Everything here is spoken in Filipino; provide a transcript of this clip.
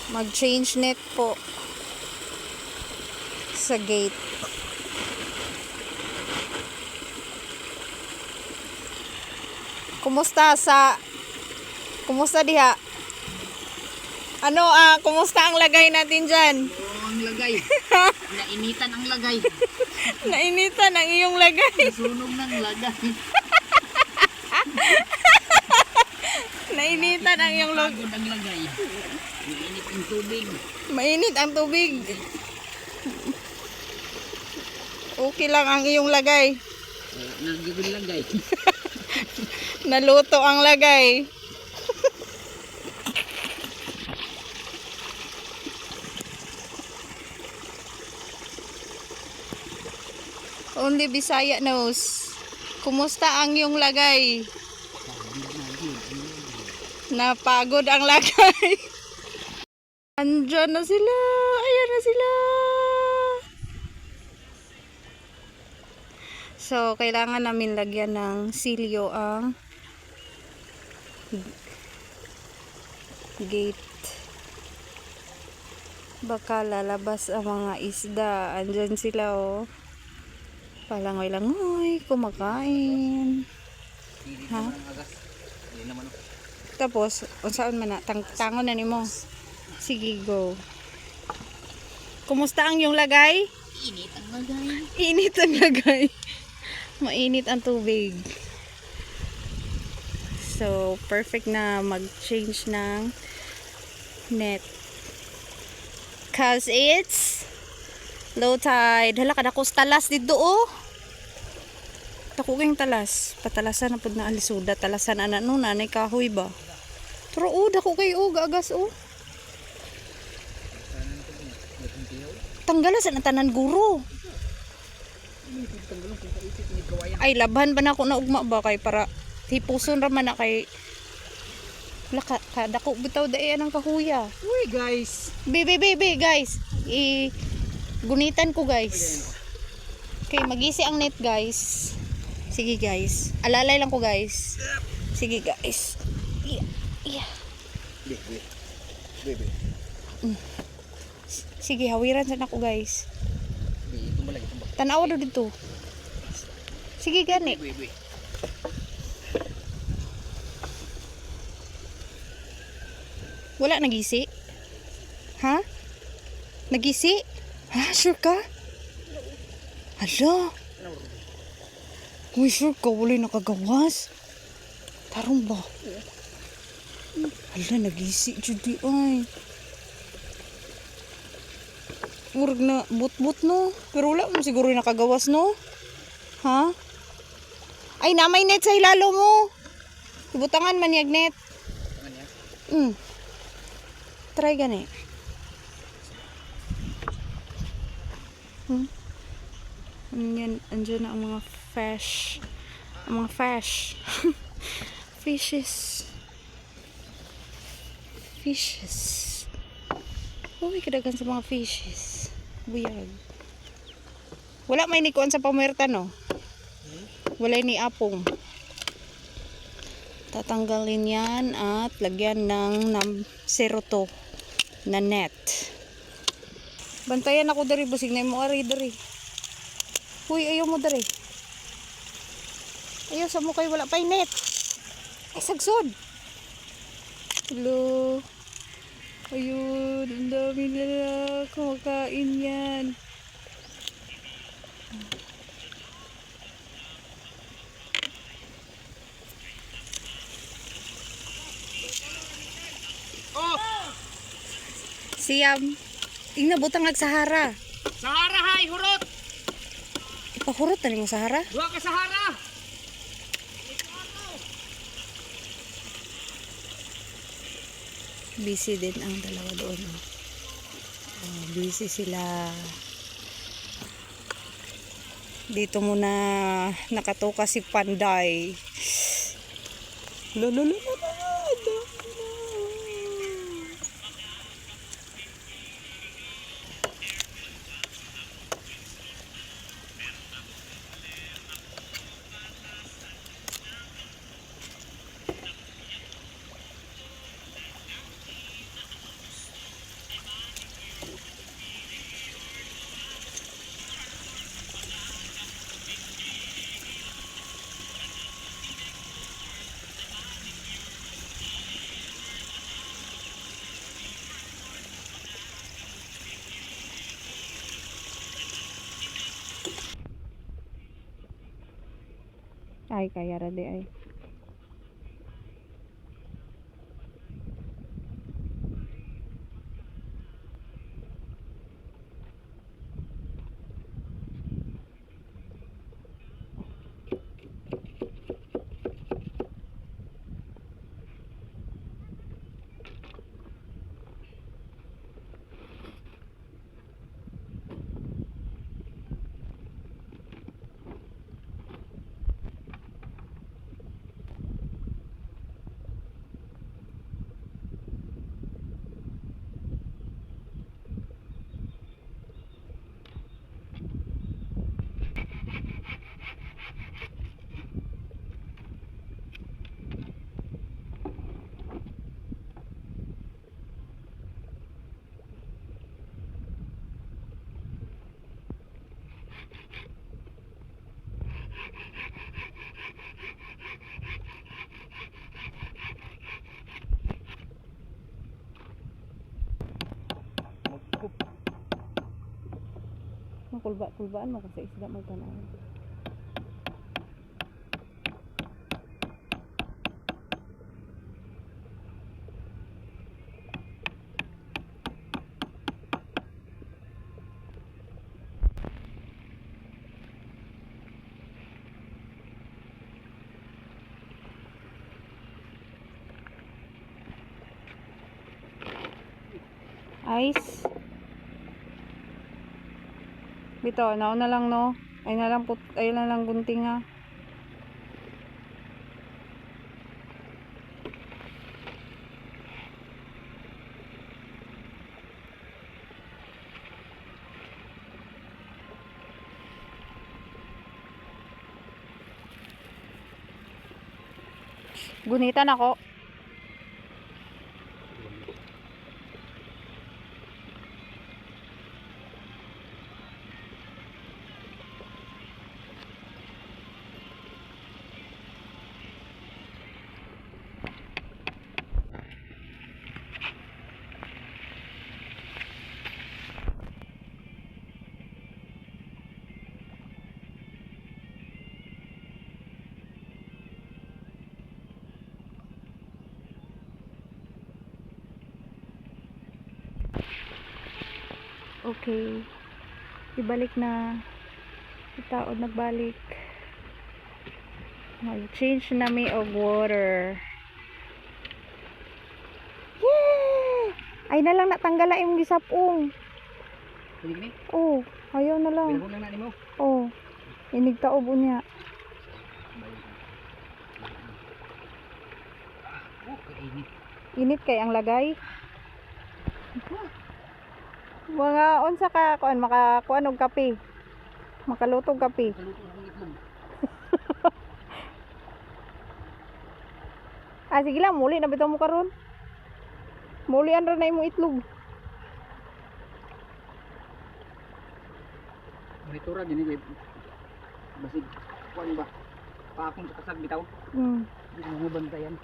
Mag-change net po sa gate. Kumusta diha? Ano kumusta ang lagay natin diyan? Ang lagay. Nainitan ang lagay. Nainitan ang iyong lagay. Nasunog ng lagay. Nainitan ang iyong lagay. Pagod ang lagay. Mainit ang tubig. Mainit ang tubig. Okay lang ang iyong lagay. Nagiging lagay. Naluto ang lagay. Only Bisaya knows. Kumusta ang iyong lagay? Napagod ang lagay. Andyan na sila. Ayan na sila. So, kailangan namin lagyan ng silyo ang gate. Baka lalabas ang mga isda. Andyan sila oh. Palangoy-langoy, kumakain. Ha? Tapos, unsaon man na, tangon na nimo. Sige, go. Kumusta ang iyong lagay? Init ang lagay. Init ang lagay. Mainit ang tubig. So, perfect na mag-change ng net. Cause it's low tide. Hala, kadakos talas dito oh. Takuging talas. Patalasan na po na alisuda. Talasan na no, nanay kahoy ba? Pero oh, dako kayo oh, gagas oh. Tanggalasan ang tanan guro. Ay, labhan ba na ako na ugma ba kay para hipuson raman na kay dako bitaw dai anang kahuya. Uy guys. Be guys. Gunitan ko guys. Okay, magisi ang net guys. Sige guys. Alalay lang ko guys. Sige guys. Yeah. Bebe. Sige, hawiran sa nako guys. Tanawa do dito. Sige gani. Wala nagisi? Ha? Nagisi? Ha? Sure ka? Hala? Uy, sure ka? Wala nakagawas? Tarong ba? Hala, nagisi. Judy, ay. Murag na but-but, no? Pero wala mo siguro nakagawas, no? Ha? Ay, namay net sa hilalo mo. Ibutangan man yag net. Try gani. Andyan na ang mga fish. Ang mga fish. Fishes. Uy, kadagan sa mga fishes. Buyag. Wala may nikuan sa pamerta, no? Wala ni apong. Tatanggalin yan at lagyan ng seroto na net. Bantayan ako dari, busig na mo ari dari. Uy, ayaw mo dari. Ayaw sa mo kayo, wala pa yung net. Ay, sagsod. Hello. Ayun, ang dami nila kumakain yan. Siyam. Tingnan butang Sahara. Sahara hay, hurot. Ipahurot na mo Sahara? Dua ka Sahara. Busy din ang dalawa doon. Busy sila. Dito muna nakatoka si Panday. Lolo. Ay, kaya ra di ay. Kulba-kulbaan mo kasi isda mo tanaw. Ice. Bito, nauna lang no. Ay na lang gunting ha. Gunitan ako. Okay. Ibalik na. Itaod nagbalik. Mag-change na mi og water. Yay! Ay na lang natanggal ang imong gisapong. Pwede kami? Oh, ayaw na lang. Bilabog lang na mo. Oh. Inig taob unya. Kainit. Init kay ang lagay. Mga unsa ka kuan makakuan og kape. Makalutog kape. Kaluto ng itlog. Ah sige lang, muli na bitaw mo karon. Mulian ra na imong itlog. Monitora gini kay basig kuan ba? Pa akong sa kasag bitaw. Hmm. Hindi mo bantayan.